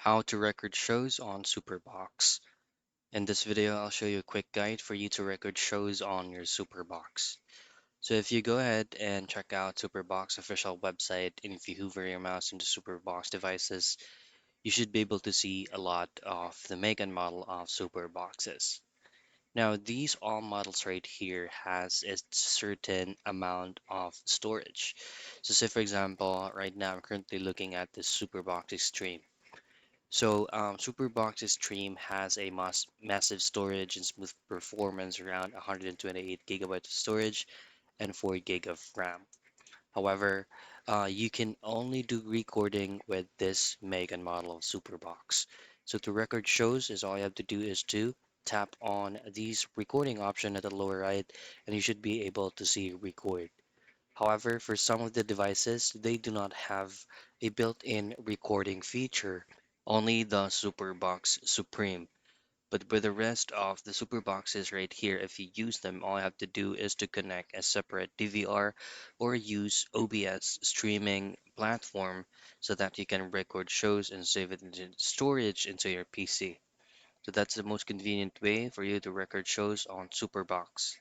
How to record shows on Superbox. In this video, I'll show you a quick guide for you to record shows on your Superbox. So if you go ahead and check out Superbox official website, and if you hover your mouse into Superbox devices, you should be able to see a lot of the make and model of Superboxes. Now, these all models right here has a certain amount of storage. So say for example, right now I'm currently looking at the Superbox Extreme. So, Superbox Stream has a massive storage and smooth performance around 128 gigabytes of storage and 4 gig of RAM. However, you can only do recording with this mega model of Superbox. So to record shows, is all you have to do is to tap on these recording option at the lower right, and you should be able to see record. However, for some of the devices, they do not have a built-in recording feature, only the Superbox Supreme. But with the rest of the Superboxes right here, if you use them, all you have to do is to connect a separate DVR or use OBS streaming platform so that you can record shows and save it into storage into your PC. So that's the most convenient way for you to record shows on Superbox.